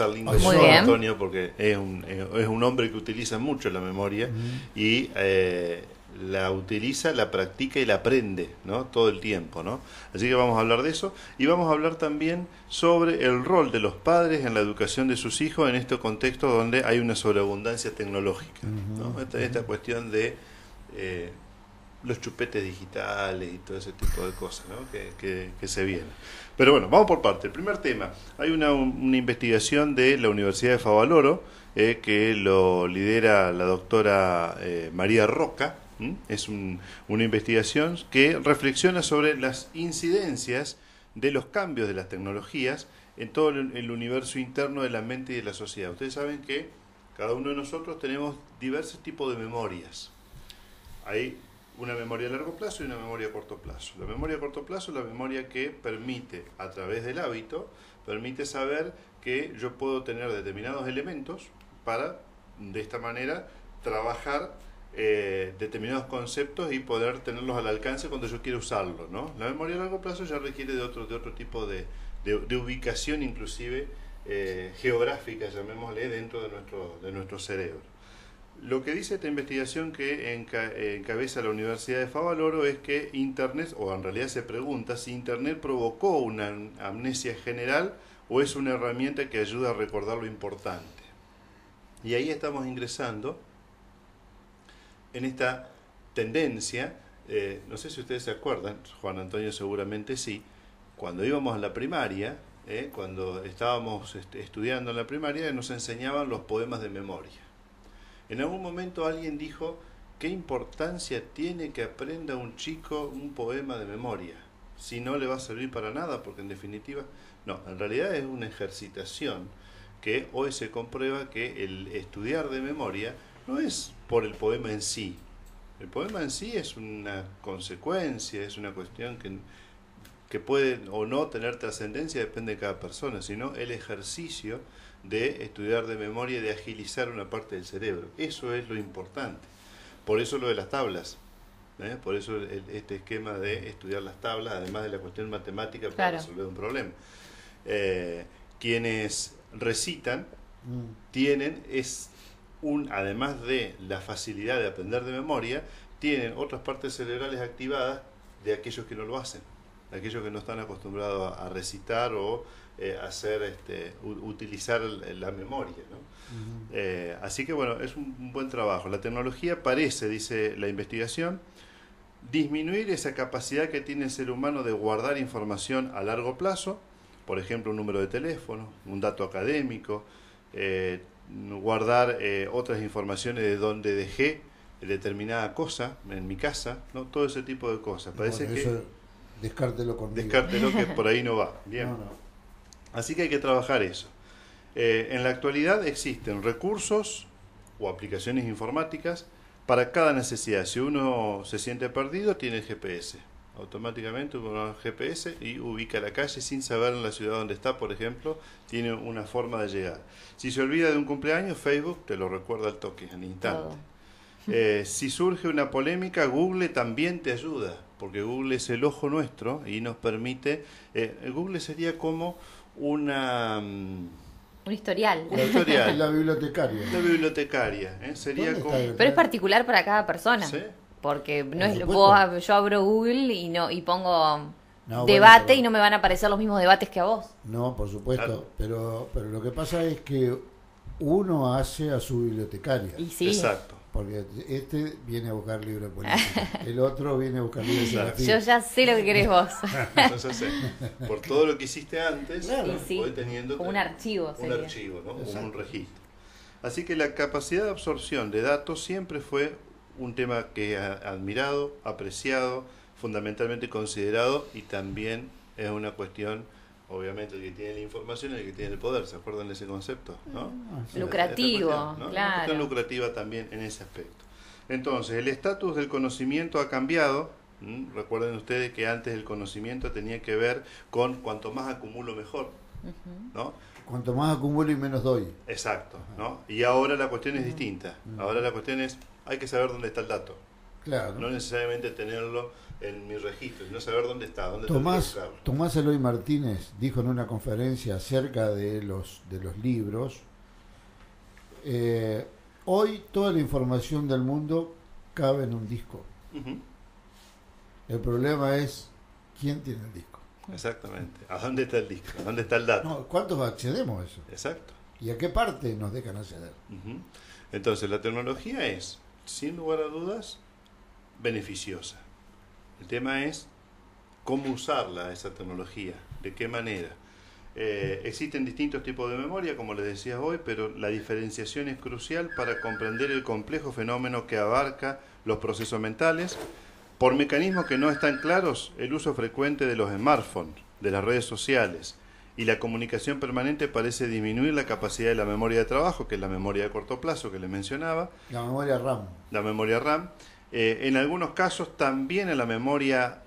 lindo Muy bien. Antonio, porque es un hombre que utiliza mucho la memoria y la utiliza, la practica y la aprende, ¿no? Todo el tiempo, ¿no? Así que vamos a hablar de eso y vamos a hablar también sobre el rol de los padres en la educación de sus hijos en este contexto donde hay una sobreabundancia tecnológica, ¿no? Esta cuestión de los chupetes digitales y todo ese tipo de cosas, ¿no? que se vienen. Pero bueno, vamos por parte. El primer tema, hay una investigación de la Universidad de Favaloro que lo lidera la doctora María Roca. Es una investigación que reflexiona sobre las incidencias de los cambios de las tecnologías en todo el universo interno de la mente y de la sociedad. Ustedes saben que cada uno de nosotros tenemos diversos tipos de memorias. Hay una memoria a largo plazo y una memoria a corto plazo. La memoria a corto plazo es la memoria que permite, a través del hábito, permite saber que yo puedo tener determinados elementos para, de esta manera, trabajar determinados conceptos y poder tenerlos al alcance cuando yo quiera usarlos, ¿no? La memoria a largo plazo ya requiere de otro tipo de ubicación, inclusive geográfica, llamémosle, dentro de nuestro cerebro. Lo que dice esta investigación que encabeza la Universidad de Favaloro es que Internet, o en realidad se pregunta si Internet provocó una amnesia general o es una herramienta que ayuda a recordar lo importante. Y ahí estamos ingresando en esta tendencia, no sé si ustedes se acuerdan, Juan Antonio seguramente sí, cuando íbamos a la primaria, cuando estábamos estudiando en la primaria, nos enseñaban los poemas de memoria. En algún momento alguien dijo, ¿qué importancia tiene que aprenda un chico un poema de memoria? Si no le va a servir para nada, porque en definitiva, no, en realidad es una ejercitación que hoy se comprueba que el estudiar de memoria no es por el poema en sí. El poema en sí es una consecuencia, es una cuestión que puede o no tener trascendencia, depende de cada persona, sino el ejercicio de estudiar de memoria y de agilizar una parte del cerebro. Eso es lo importante. Por eso lo de las tablas. Por eso este esquema de estudiar las tablas, además de la cuestión matemática, para resolver un problema. Quienes recitan tienen, además de la facilidad de aprender de memoria, tienen otras partes cerebrales activadas de aquellos que no lo hacen, de aquellos que no están acostumbrados a recitar o utilizar la memoria, ¿no? Así que bueno, es un buen trabajo. La tecnología parece, dice la investigación, disminuir esa capacidad que tiene el ser humano de guardar información a largo plazo, por ejemplo un número de teléfono, un dato académico, guardar otras informaciones de donde dejé determinada cosa en mi casa, ¿no? Todo ese tipo de cosas. Parece bueno, eso, descártelo conmigo. Descártelo, que por ahí no va. Bien. No. Así que hay que trabajar eso. En la actualidad existen recursos o aplicaciones informáticas para cada necesidad. Si uno se siente perdido, tiene el GPS. Automáticamente uno va al GPS y ubica la calle sin saber en la ciudad donde está, por ejemplo, tiene una forma de llegar. Si se olvida de un cumpleaños, Facebook te lo recuerda al toque, al instante. Si surge una polémica, Google también te ayuda, porque Google es el ojo nuestro y nos permite... Google sería como un historial. La bibliotecaria. La bibliotecaria. Sería como... Pero es particular para cada persona. ¿Sí? Porque no es yo abro Google y pongo debate, bueno, y no me van a aparecer los mismos debates que a vos. No, por supuesto. Claro. Pero lo que pasa es que uno hace a su bibliotecaria. Y sí. Exacto. Porque este viene a buscar libros de política, el otro viene a buscar libros de geografía. Yo ya sé lo que querés vos. Entonces, por todo lo que hiciste antes, claro, voy teniendo como un archivo. Un archivo, ¿no? Como un registro. Así que la capacidad de absorción de datos siempre fue un tema que he admirado, apreciado, fundamentalmente considerado, y también es una cuestión, obviamente, el que tiene la información y el que tiene el poder. ¿Se acuerdan de ese concepto? ¿No? Lucrativo, cuestión, ¿no? claro. Una cuestión lucrativa también en ese aspecto. Entonces, el estatus del conocimiento ha cambiado. Recuerden ustedes que antes el conocimiento tenía que ver con cuanto más acumulo mejor, ¿no? Cuanto más acumulo y menos doy. Exacto, ¿no? Y ahora la cuestión es distinta. Ahora la cuestión es, hay que saber dónde está el dato. Claro. No necesariamente tenerlo en mi registro y no saber dónde está, dónde Tomás Eloy Martínez dijo en una conferencia acerca de los libros, hoy toda la información del mundo cabe en un disco. Uh-huh. El problema es quién tiene el disco. Exactamente. ¿A dónde está el disco? ¿A dónde está el dato? No, ¿cuántos accedemos a eso? Exacto. ¿Y a qué parte nos dejan acceder? Uh-huh. Entonces, la tecnología es, sin lugar a dudas, beneficiosa. El tema es cómo usarla, esa tecnología, de qué manera. Existen distintos tipos de memoria, como les decía hoy, pero la diferenciación es crucial para comprender el complejo fenómeno que abarca los procesos mentales. Por mecanismos que no están claros, el uso frecuente de los smartphones, de las redes sociales y la comunicación permanente parece disminuir la capacidad de la memoria de trabajo, que es la memoria de corto plazo que les mencionaba. La memoria RAM. La memoria RAM. En algunos casos también en la memoria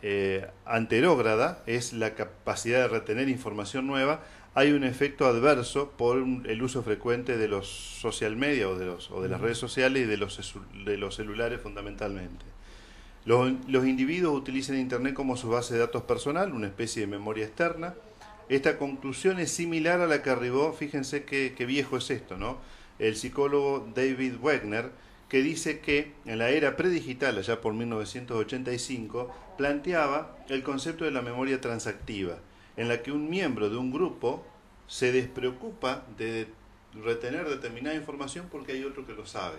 anterógrada, es la capacidad de retener información nueva. Hay un efecto adverso por el uso frecuente de los social media o de las redes sociales y de los celulares fundamentalmente. Los individuos utilizan Internet como su base de datos personal, una especie de memoria externa. Esta conclusión es similar a la que arribó, fíjense qué viejo es esto, ¿no? El psicólogo David Wegner, que dice que en la era predigital, allá por 1985, planteaba el concepto de la memoria transactiva, en la que un miembro de un grupo se despreocupa de retener determinada información porque hay otro que lo sabe,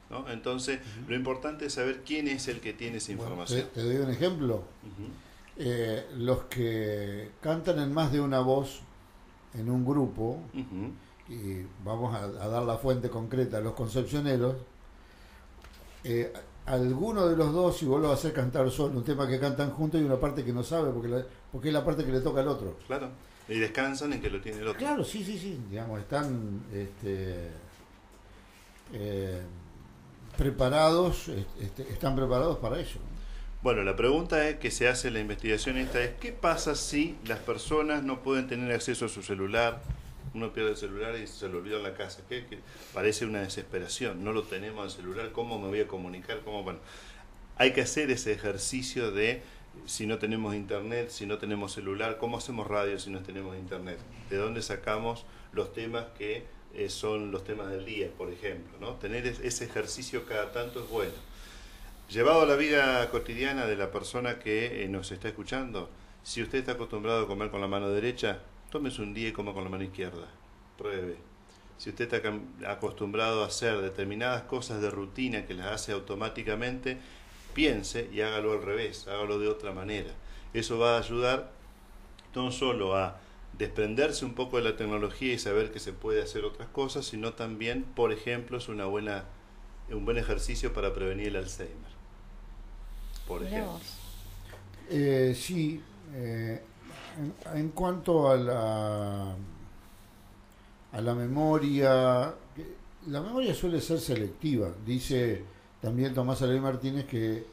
¿no? Entonces, lo importante es saber quién es el que tiene esa información. Te doy un ejemplo. Los que cantan en más de una voz en un grupo, y vamos a dar la fuente concreta, los concepcioneros, alguno de los dos, si vos lo haces cantar solo, un tema que cantan juntos y una parte que no sabe, porque es la parte que le toca al otro. Claro, y descansan en que lo tiene el otro. Claro, sí, digamos, están preparados, están preparados para eso. Bueno, la pregunta que se hace en la investigación esta es, ¿qué pasa si las personas no pueden tener acceso a su celular? Uno pierde el celular y se lo olvida en la casa. Que parece una desesperación. No lo tenemos el celular. ¿Cómo me voy a comunicar? Bueno, hay que hacer ese ejercicio de si no tenemos internet, si no tenemos celular, ¿cómo hacemos radio si no tenemos internet? ¿De dónde sacamos los temas que son los temas del día, por ejemplo, ¿no? Tener ese ejercicio cada tanto es bueno. Llevado a la vida cotidiana de la persona que nos está escuchando, si usted está acostumbrado a comer con la mano derecha, tómese un día y coma con la mano izquierda. Pruebe. Si usted está acostumbrado a hacer determinadas cosas de rutina que las hace automáticamente, piense y hágalo al revés, hágalo de otra manera. Eso va a ayudar no solo a desprenderse un poco de la tecnología y saber que se puede hacer otras cosas, sino también, por ejemplo, es un buen ejercicio para prevenir el Alzheimer. Por ejemplo. Sí. En cuanto a la memoria, la memoria suele ser selectiva. Dice también Tomás Eloy Martínez que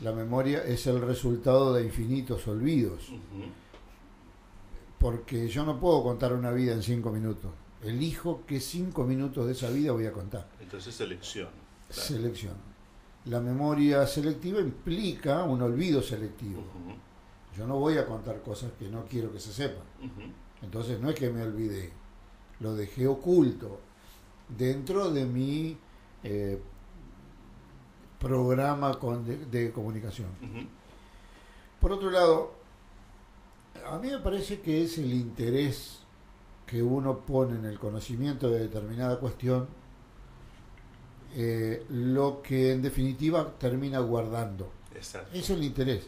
la memoria es el resultado de infinitos olvidos. Porque yo no puedo contar una vida en 5 minutos. Elijo qué 5 minutos de esa vida voy a contar. Entonces selección. Claro. Selección. La memoria selectiva implica un olvido selectivo. Yo no voy a contar cosas que no quiero que se sepan. Entonces no es que me olvidé, lo dejé oculto dentro de mi programa de comunicación. Por otro lado, a mí me parece que es el interés que uno pone en el conocimiento de determinada cuestión lo que en definitiva termina guardando. Exacto. Es el interés.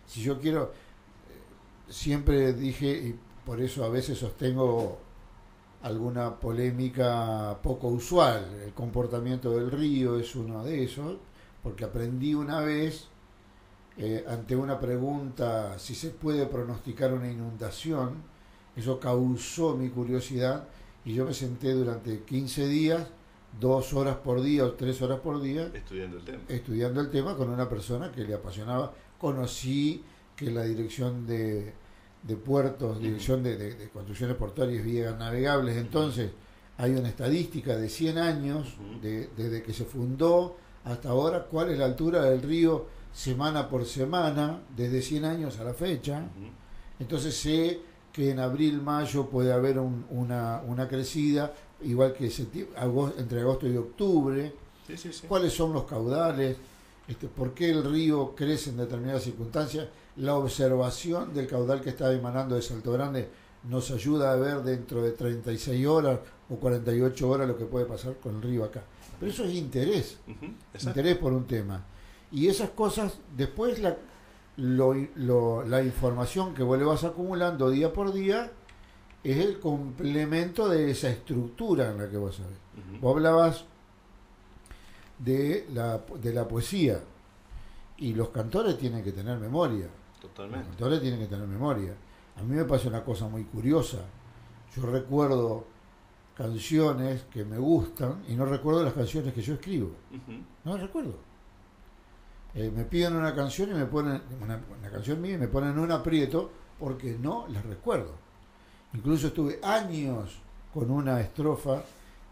Si yo quiero, siempre dije, y por eso a veces sostengo alguna polémica poco usual, el comportamiento del río es uno de esos, porque aprendí una vez, ante una pregunta si se puede pronosticar una inundación, eso causó mi curiosidad y yo me senté durante 15 días 2 horas por día o 3 horas por día estudiando el tema con una persona que le apasionaba. Conocí que la dirección de puertos, dirección de construcciones portuarias y vías navegables, entonces hay una estadística de 100 años desde que se fundó hasta ahora, cuál es la altura del río semana por semana, desde 100 años a la fecha. Entonces sé que en abril, mayo puede haber una crecida, igual que entre agosto y octubre. Sí. ¿Cuáles son los caudales? ¿Por qué el río crece en determinadas circunstancias? La observación del caudal que está emanando de Salto Grande nos ayuda a ver dentro de 36 horas o 48 horas lo que puede pasar con el río acá. Pero eso es interés, interés por un tema. Y esas cosas, después la información que vos le vas acumulando día por día es el complemento de esa estructura en la que vos sabés. Vos hablabas de la poesía, y los cantores tienen que tener memoria. Totalmente. Los cantores tienen que tener memoria. A mí me pasa una cosa muy curiosa. Yo recuerdo canciones que me gustan y no recuerdo las canciones que yo escribo. No las recuerdo. Me piden una canción y me ponen una canción mía y me ponen un aprieto porque no las recuerdo. Incluso estuve años con una estrofa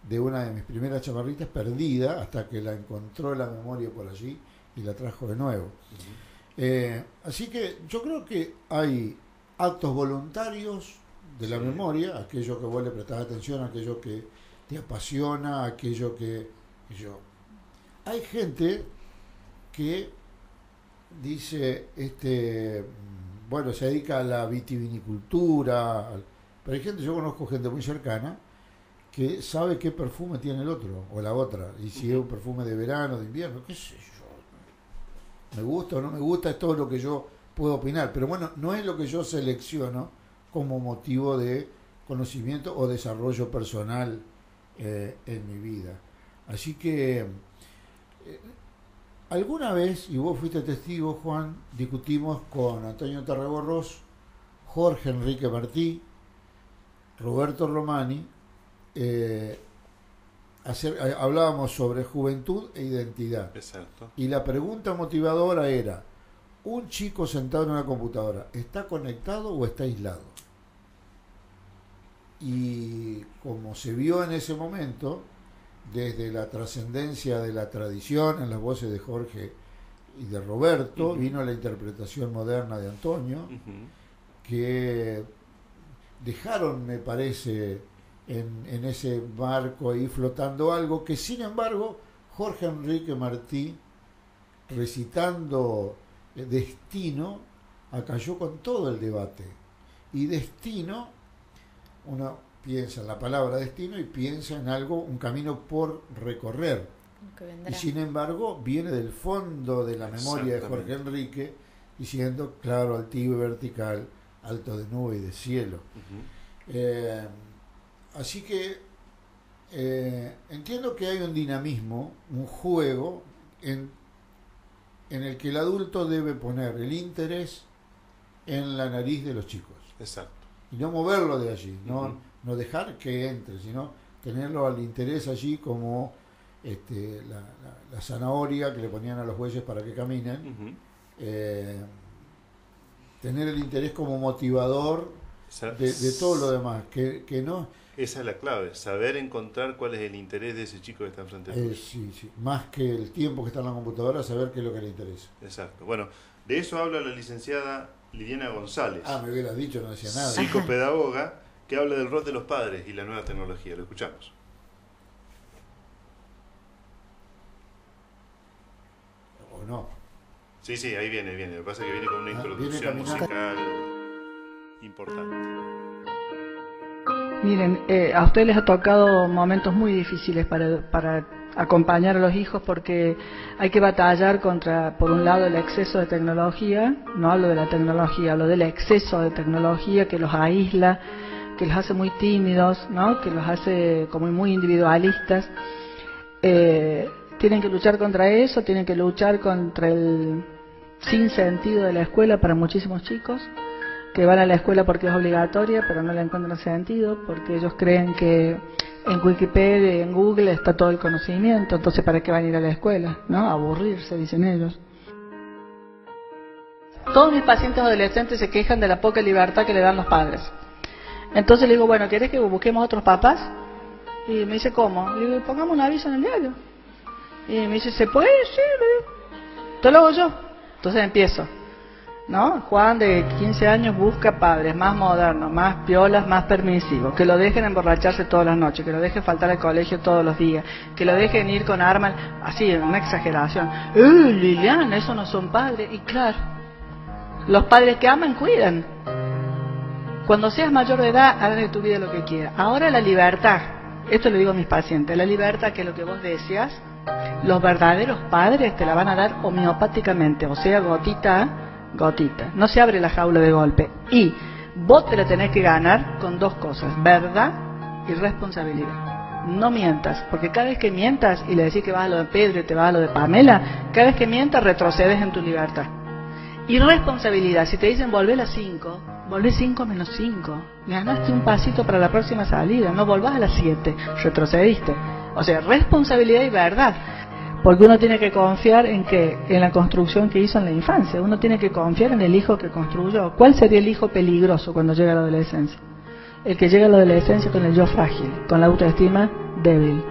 de una de mis primeras chamarritas perdida hasta que la encontró la memoria por allí y la trajo de nuevo. Así que yo creo que hay actos voluntarios de la memoria, aquello que vos le prestás atención, aquello que te apasiona, aquello que yo. Hay gente que dice, bueno, se dedica a la vitivinicultura, pero hay gente, yo conozco gente muy cercana que sabe qué perfume tiene el otro o la otra, y si es un perfume de verano, de invierno, qué sé yo, me gusta o no me gusta, es todo lo que yo puedo opinar, pero bueno, no es lo que yo selecciono como motivo de conocimiento o desarrollo personal en mi vida. Así que alguna vez, y vos fuiste testigo, Juan, discutimos con Antonio Tarragorros, Jorge Enrique Martí, Roberto Romani, hablábamos sobre juventud e identidad. Exacto. Y la pregunta motivadora era: un chico sentado en una computadora, ¿está conectado o está aislado? Y como se vio en ese momento, desde la trascendencia de la tradición en las voces de Jorge y de Roberto, vino la interpretación moderna de Antonio, que dejaron, me parece, en ese barco ahí flotando algo que, sin embargo, Jorge Enrique Martí, recitando Destino, acalló con todo el debate. Y destino, uno piensa en la palabra destino y piensa en algo, un camino por recorrer. Y sin embargo, viene del fondo de la memoria de Jorge Enrique, diciendo claro, altivo y vertical, alto de nube y de cielo. Así que entiendo que hay un dinamismo, un juego en el que el adulto debe poner el interés en la nariz de los chicos. Exacto. Y no moverlo de allí, no dejar que entre, sino tenerlo al interés allí como la zanahoria que le ponían a los bueyes para que caminen. Tener el interés como motivador de todo lo demás, que no... Esa es la clave, saber encontrar cuál es el interés de ese chico que está enfrente de nosotros. Sí, más que el tiempo que está en la computadora, saber qué es lo que le interesa. Exacto. Bueno, de eso habla la licenciada Liliana González. Me hubieras dicho, no decía nada. Psicopedagoga, que habla del rol de los padres y la nueva tecnología. Lo escuchamos. ¿O no? Sí, ahí viene. Lo que pasa es que viene con una introducción musical importante. Miren, a ustedes les ha tocado momentos muy difíciles para acompañar a los hijos, porque hay que batallar contra, por un lado, el exceso de tecnología. No hablo de la tecnología, hablo del exceso de tecnología que los aísla, que los hace muy tímidos, ¿no? Que los hace como muy individualistas. Tienen que luchar contra eso, tienen que luchar contra el sinsentido de la escuela para muchísimos chicos, que van a la escuela porque es obligatoria, pero no le encuentran sentido, porque ellos creen que en Wikipedia, en Google está todo el conocimiento, entonces ¿para qué van a ir a la escuela? ¿No? Aburrirse, dicen ellos. Todos mis pacientes adolescentes se quejan de la poca libertad que le dan los padres. Entonces le digo, bueno, ¿querés que busquemos otros papás? Y me dice, ¿cómo? Le digo, pongamos un aviso en el diario. Y me dice, ¿se puede? Sí, le digo. Te lo hago yo. Entonces empiezo, ¿no? Juan de 15 años busca padres más modernos, más piolas, más permisivos, que lo dejen emborracharse todas las noches, que lo dejen faltar al colegio todos los días, que lo dejen ir con armas, así, una exageración. Liliana, eso no son padres. Y claro, los padres que aman cuidan. Cuando seas mayor de edad, harás de tu vida lo que quieras. Ahora la libertad, esto le digo a mis pacientes, la libertad, que es lo que vos deseas, los verdaderos padres te la van a dar homeopáticamente, o sea, gotita a gotita. No se abre la jaula de golpe. Y vos te la tenés que ganar con dos cosas: verdad y responsabilidad. No mientas, porque cada vez que mientas y le decís que vas a lo de Pedro y te vas a lo de Pamela, cada vez que mientas retrocedes en tu libertad. Y responsabilidad, si te dicen volvé a las 5, volvé 5 menos 5. Ganaste un pasito para la próxima salida, no volvás a las 7, retrocediste. O sea, responsabilidad y verdad. Porque uno tiene que confiar en la construcción que hizo en la infancia. Uno tiene que confiar en el hijo que construyó. ¿Cuál sería el hijo peligroso cuando llega a la adolescencia? El que llega a la adolescencia con el yo frágil, con la autoestima débil,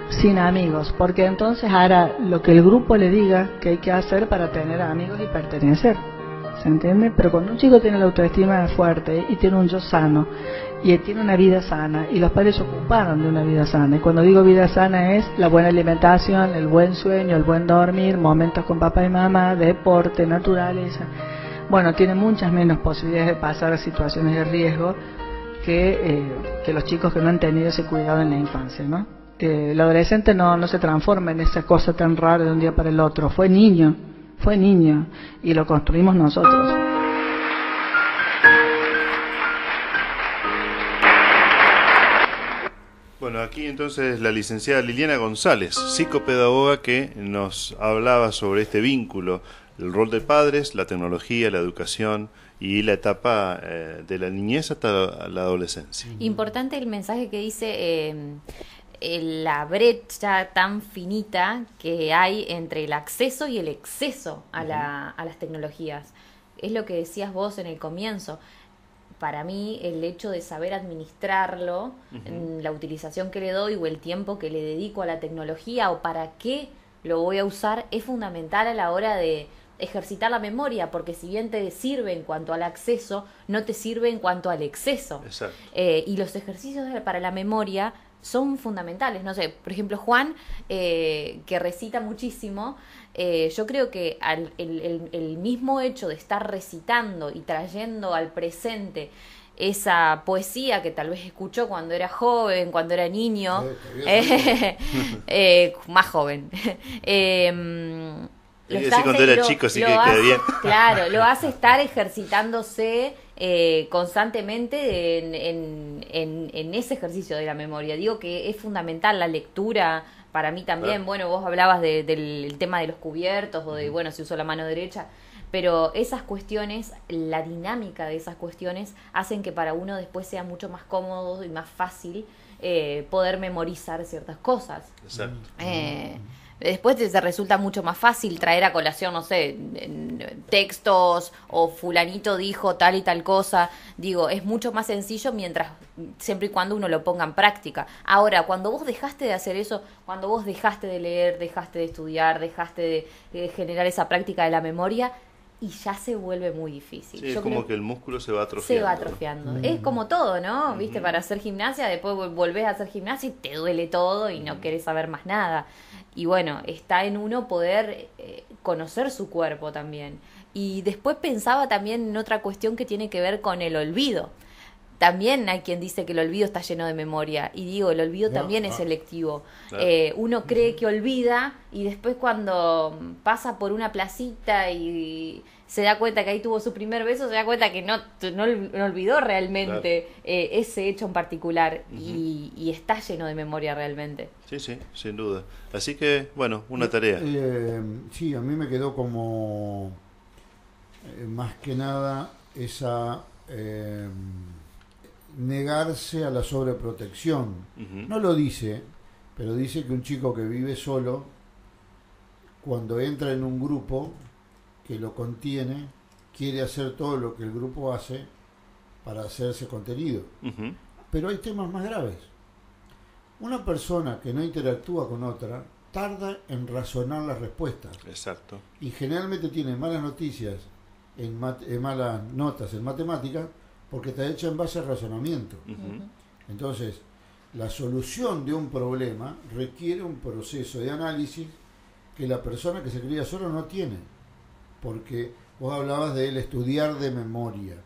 sin amigos, porque entonces hará lo que el grupo le diga que hay que hacer para tener amigos y pertenecer. ¿Se entiende? Pero cuando un chico tiene la autoestima fuerte y tiene un yo sano y tiene una vida sana, y los padres se ocuparon de una vida sana, y cuando digo vida sana es la buena alimentación, el buen sueño, el buen dormir, momentos con papá y mamá, deporte, naturaleza, bueno, tiene muchas menos posibilidades de pasar a situaciones de riesgo que los chicos que no han tenido ese cuidado en la infancia, ¿no? El adolescente no se transforma en esa cosa tan rara de un día para el otro. Fue niño y lo construimos nosotros. Bueno, aquí entonces la licenciada Liliana González, psicopedagoga, que nos hablaba sobre este vínculo, el rol de padres, la tecnología, la educación y la etapa de la niñez hasta la adolescencia. Importante el mensaje que dice la brecha tan finita que hay entre el acceso y el exceso a las tecnologías. Es lo que decías vos en el comienzo. Para mí el hecho de saber administrarlo, la utilización que le doy o el tiempo que le dedico a la tecnología o para qué lo voy a usar, es fundamental a la hora de ejercitar la memoria, porque si bien te sirve en cuanto al acceso, no te sirve en cuanto al exceso. Exacto. Y los ejercicios para la memoria son fundamentales. No sé, por ejemplo, Juan, que recita muchísimo, yo creo que el mismo hecho de estar recitando y trayendo al presente esa poesía que tal vez escuchó cuando era joven, cuando era niño, más joven, cuando era chico, sí que queda bien. Claro, lo hace estar ejercitándose constantemente en ese ejercicio de la memoria. Digo que es fundamental la lectura, para mí también. Claro. Bueno, vos hablabas del tema de los cubiertos, o de, bueno, si uso la mano derecha, pero esas cuestiones, la dinámica de esas cuestiones, hacen que para uno después sea mucho más cómodo y más fácil poder memorizar ciertas cosas. Exacto. Después te resulta mucho más fácil traer a colación, no sé, textos o fulanito dijo tal y tal cosa. Digo, es mucho más sencillo siempre y cuando uno lo ponga en práctica. Ahora, cuando vos dejaste de hacer eso, cuando vos dejaste de leer, dejaste de estudiar, dejaste de generar esa práctica de la memoria, y ya se vuelve muy difícil. Sí, es como que el músculo se va atrofiando. Se va atrofiando. Es como todo, ¿no? Viste, para hacer gimnasia, después volvés a hacer gimnasia y te duele todo y no querés saber más nada. Y bueno, está en uno poder conocer su cuerpo también. Y después pensaba también en otra cuestión que tiene que ver con el olvido. También hay quien dice que el olvido está lleno de memoria. Y digo, el olvido también es selectivo. Claro. Uno cree que olvida y después cuando pasa por una placita y se da cuenta que ahí tuvo su primer beso, se da cuenta que no olvidó realmente ese hecho en particular. Y está lleno de memoria realmente. Sí, sí, sin duda. Así que, bueno, una tarea. Sí, a mí me quedó como más que nada esa... negarse a la sobreprotección. No lo dice, pero dice que un chico que vive solo, cuando entra en un grupo que lo contiene, quiere hacer todo lo que el grupo hace para hacerse contenido. Pero hay temas más graves. Una persona que no interactúa con otra tarda en razonar las respuestas. Exacto. Y generalmente tiene malas noticias, malas notas en matemáticas, porque está hecha en base al razonamiento. Ujú. Entonces, la solución de un problema requiere un proceso de análisis que la persona que se cría solo no tiene. Porque vos hablabas del estudiar de memoria.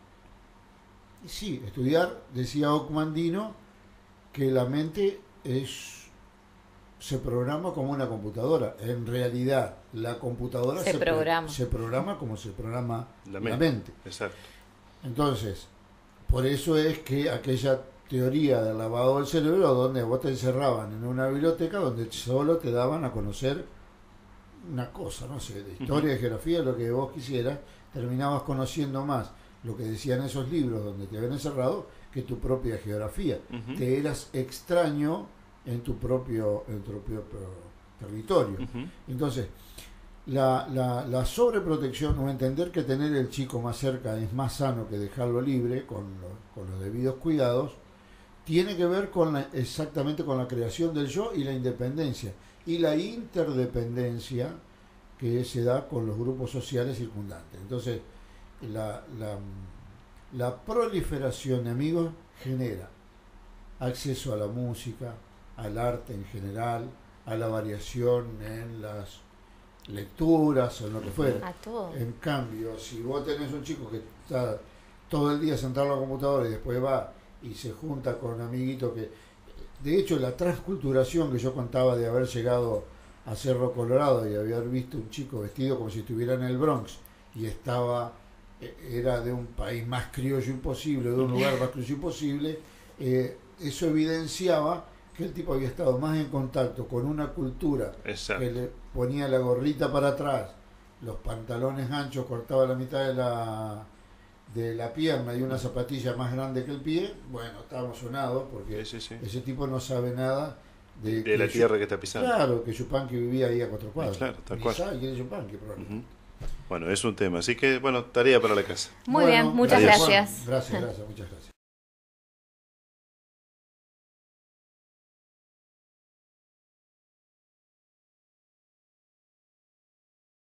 Y sí, estudiar, decía Ockmandino, que la mente se programa como una computadora. En realidad, la computadora se programa como se programa la mente. Exacto. Entonces, por eso es que aquella teoría del lavado del cerebro, donde vos te encerraban en una biblioteca donde solo te daban a conocer una cosa, no sé, de historia, de geografía, lo que vos quisieras, terminabas conociendo más lo que decían esos libros donde te habían encerrado que tu propia geografía. Te eras extraño en tu propio territorio. Entonces, la sobreprotección, o entender que tener el chico más cerca es más sano que dejarlo libre con los debidos cuidados, tiene que ver exactamente con la creación del yo y la independencia y la interdependencia que se da con los grupos sociales circundantes. Entonces, la proliferación de amigos genera acceso a la música, al arte en general, a la variación en las lecturas o en lo que fuera. A todo. En cambio, si vos tenés un chico que está todo el día sentado en la computadora y después va y se junta con amiguitos que... De hecho, la transculturación que yo contaba de haber llegado a Cerro Colorado y haber visto un chico vestido como si estuviera en el Bronx y era de un país más criollo imposible, de un lugar más criollo imposible, eso evidenciaba que el tipo había estado más en contacto con una cultura. Exacto. Que le ponía la gorrita para atrás, los pantalones anchos, cortaba la mitad de la pierna y una zapatilla más grande que el pie. Bueno, estábamos sonados porque ese tipo no sabe nada de la tierra que está pisando. Claro, que Yupanqui vivía ahí a 4 cuadras. Claro, tal cual. Y quién es Yupanqui, probablemente. Bueno, es un tema. Así que, bueno, tarea para la casa. Muy bien, muchas Adiós. gracias. Bueno, gracias, muchas gracias.